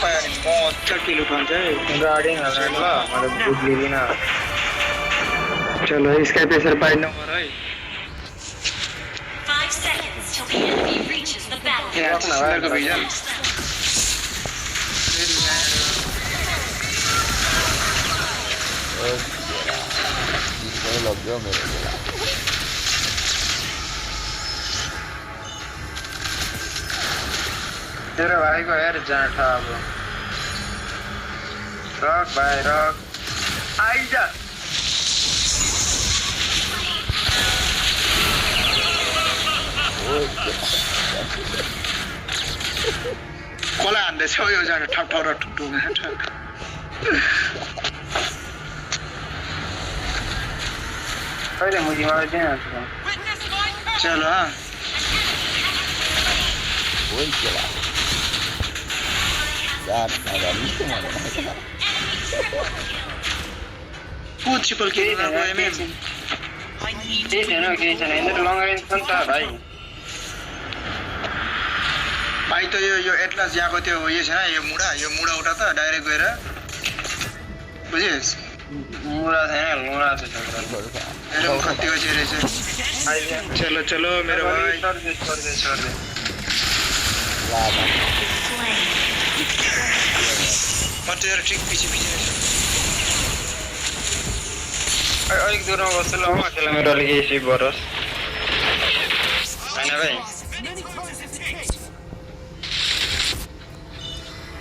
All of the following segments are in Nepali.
पायो नि मजा किल उठाउँछ है गाडी नलाड ल मैले बुट लिदिन चलो स्काई प्रेसर पाइ नम्बर है 5 seconds till the enemy reaches the battlefield. यहाँ सिलेको भिजन इसमें लग गया मेरे को तेरो भाइको हेर जाँठा अब रक भाइ रक आइज कसलाई हान्दैछ यो जाँडो ठप ठप र ठुक्ठुक कहिले मुजी मलाई दिन चलो हाँ वही चला यार आधा नहीं मारा को ट्रिपल के अब एमएम केही छैन यिनीहरू लङ रेन्ज छ नि त भाइ भाइ त यो एटलास याको त्यो यो छैन यो मुडा उठा त डाइरेक्ट गएर बुझिस् मुडा छैन लुडा छ एकदम खत्तीको चेहरे छ चलो चलो मेरो भाइ सर्दै म तेरो ट्रिक पछि अलिक दूरमा बस्छु ल म खेला मेरो अलिक एसी बरोस् होइन भाइ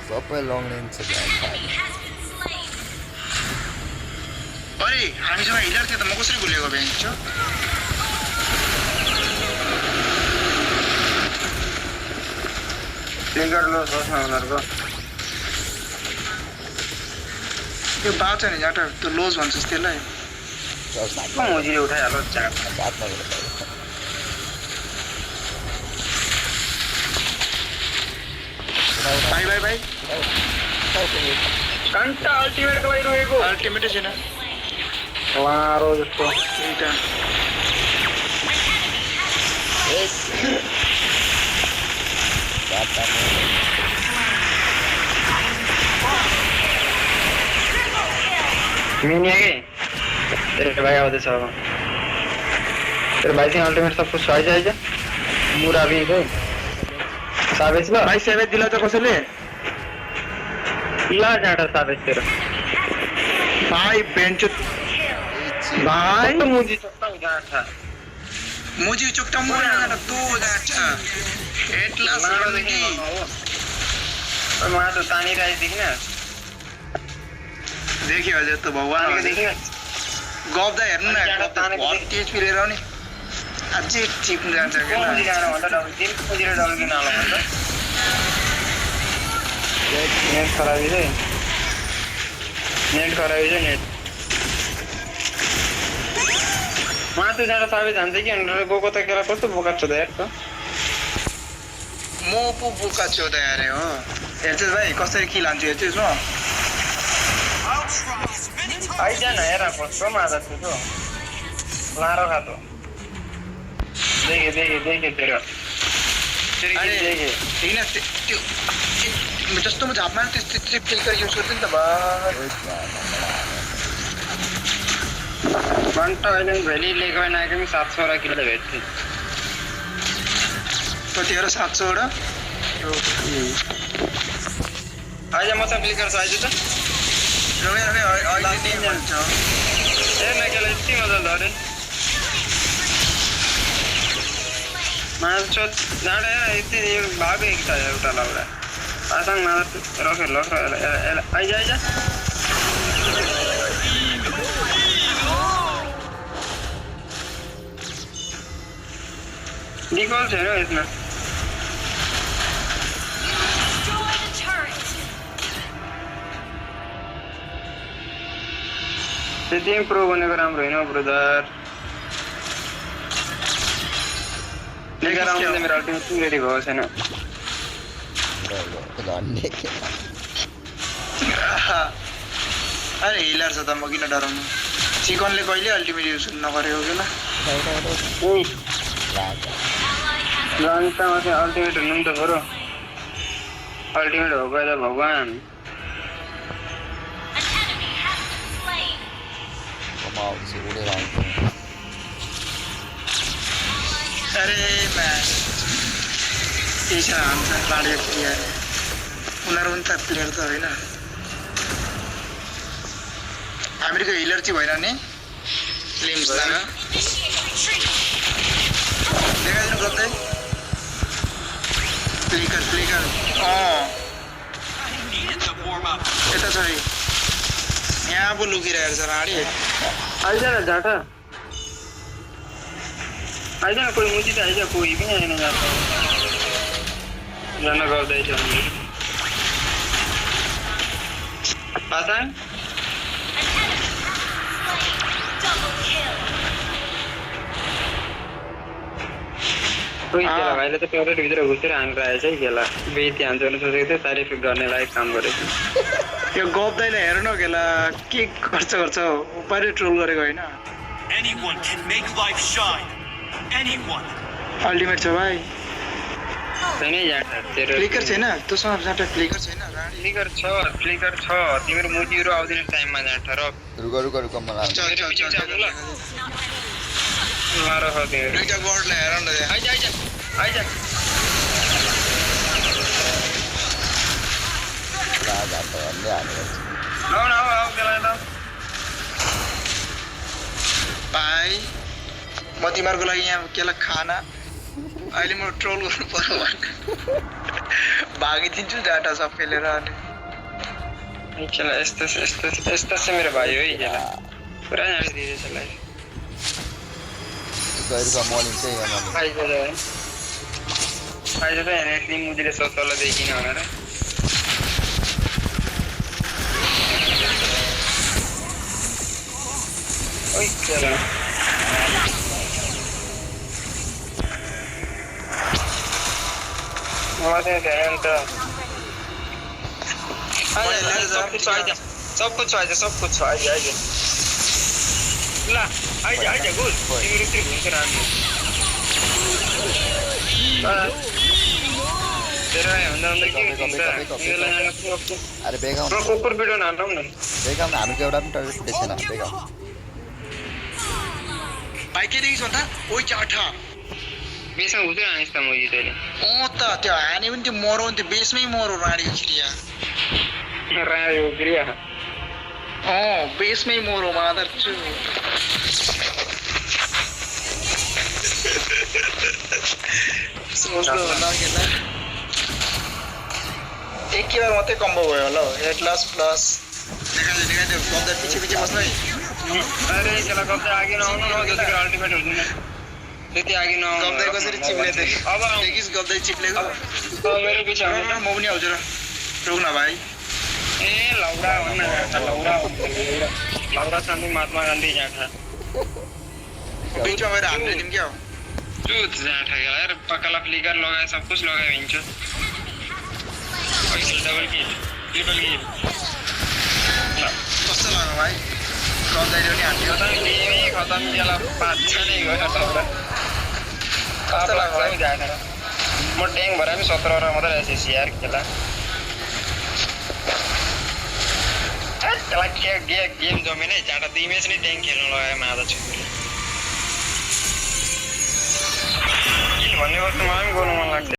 सबै लङ रेन्ज छ अरे हामीसँग हिलर थियो त म कसरी भुलेको बेन्च छ फ्लिकर लो छ उनीहरूको त्यो बाउ छ नि जाँटा त्यो लोज भन्छस् त्यसलाई मुजीले उठाइहाल्यो चाट भाइ भाइ भाइ घन्टा अल्टिमेटको लागि रोएको अल्टिमेटै छैन लारो जस्तो एउटा मिनिया के तेरे भाइ आउँदैछ अब तेरो भाइसँग अल्टिमेट सब कुछ आइज मुरा भी है साबेज ल भाइ सेभेज दिला त कसैले ला जाँटा साबेज तेरो भाइ बेन्च भाइ मुजी चक्का जाँटा मुजी चुक्टा मुरा जाँटा दो जाँटा एटलास लड्दै म त तानी राइ देखिन देखियो हजुर त भगवान देखिन गफ्दा हेर्नु न टेस्ट लिएर आउने अझै चिप्नु जान्छ क्या मुजी जाँदा भन्दा डबल दिन मुजीले डबल किन आउला भन्दा नेट खराबी है नेट खराबी है नेट माथि जाँदा साबे जान्छ कि अन्डर गएको त केला कस्तो बोका छ त यार त म पो बोका छु त यार हो हेर्छस् भाइ कसरी कि लान्छु हेर्छस् म आइज न हेर कस्तो मादा छु त लारो खातो देखे तेरो अरे होइन त्यो जस्तो म झापमा त्यस्तो फिल्टर युज गर्छु नि त भाइ घन्टा अहिले भेली लिएको आएको पनि 700 किलो भेट्थ्यो कति हो 700 वटा आइज मसँग फ्लिकर छ आइज त रमे अहिले नै भन्छ हेर्न केलाई यति मजा झरे माछा जाँडा यति भागो एक छ एउटा लाउडा आसँग माछा रखेर आइज डिकल छैन यसमा त्यति प्रो बनेको राम्रो होइन ब्रदर लेकर आउँदा मेरो अल्टिमेट रेडी भएको छैन अरे हिलर छ त म किन डराउनु चिकनले कहिले अल्टिमेट युज नगरेको के ल घन्टामा चाहिँ अल्टिमेट हुनु नि त बरु अल्टिमेट हो गयो त भगवान An enemy has been slain. कमाउँछु उडेर आउँछु अरे म्याच त्यही छ हाम्रो लाडे प्लेयर उनीहरू पनि त प्लेयर त होइन हामीहरूको हिलर चाहिँ भएन नि लिम्ससँग Initiate retreat. देखाइदिनु गर्दै फ्लिकर यता छ है यहाँ पो लुकिरहेको छ राडी आइज न जाटा आइज न कोही मुजी त आइज कोही पनि आएन जाटा जान गर्दैछ पासाङ Double kill. कोही केला भाइले त टोयलेट भित्र घुसेर हानेर आएछ है केला बेइज्जती हान्छ भने सोचेको थियो तारिफ गर्ने लायक काम गरेको यो गप्दैले हेर्नु केला के गर्छ उपाय ट्रोल गरेको होइन Anyone can make life shine. Anyone. Ultimate छ भाइ छैन जाटा तेरो फ्लिकर छैन तँसँग जाँटा फ्लिकर छैन राडी फ्लिकर छ तिम्रो मुजीहरू आउँदैन टाइममा जाटा र रुक मलाई चल मारो हो तिम्रो दुईटा बोर्डले हेर न आइज राजा त अन्य हानेर आऊ केला त भाइ म तिमीहरूको लागि यहाँ केला खाना अहिले म ट्रोल गर्नु पर्यो भने भागिदिन्छु डाटा सब फेलेर अनि केला यस्तो चाहिँ मेरो भाइ हो है केला पुरा जाँदिरहेछ यसलाई गहिरका मलिन्छ यहाँ आइज त यहाँ एकदिन मुजीले सोच्छ देखिन भनेर ओइ केला मलाई ध्यान त सब कुछ आइज ल आइज गुड तिम्रो चाहिँ हुन्छ राम्रो तेरो भन्दा के अरे बेगाउन कुकुर पिटो हालौँ न हामीको एउटा पनि टर्गेट फुटेको छैन बेगाउन भाइ के देखिस् भन्दा ओइ चाठा बेसमा घुसेर हानिस् त मुजी तैँले त त्यो हाने पनि त्यो मरौ त्यो बेसमै मरौ राडी खिरिया रायो क्रिया बेसमै मरौ मादर छु सोच्नु होला केला एक बार मात्रै कम्बो भयो होला हौ एटलास प्लस देखाइदियो गब्दा पछि बस्नु है अरे केला गब्दा आगे नआउनु न जतिको अल्टिमेट हुँदैन त्यति आगे नआउनु गब्दै कसरी चिप्ले अब देखिस् गब्दै चिप्लेको मेरो पछि आउनु म पनि आउँछु र रोक न भाइ ए लौडा हो न लौडा शान्ति महात्मा गान्धी जाठा बिचमा गएर हामीले दिउँ क्या हो चुत जाठा गेला यार पकाला फ्लिकर लगाए सब कुछ लगाए हिँड्छ डबल किल ट्रिपल किल कस्तो लाग्यो भाइ गब्दै नि हान्थ्यो खतम गेला 5-6 नै गयो लौडा कस्तो लाग्यो भाइ जाठा म ट्याङ्क भएर पनि 17 मात्रै रहेछ यार खेला गेम जमेन है जाटा 2 म्याच नै ट्याङ्क खेल्नु लगायो मादा छु भन्ने वस्तु मलाई पनि गर्नु मन लाग्छ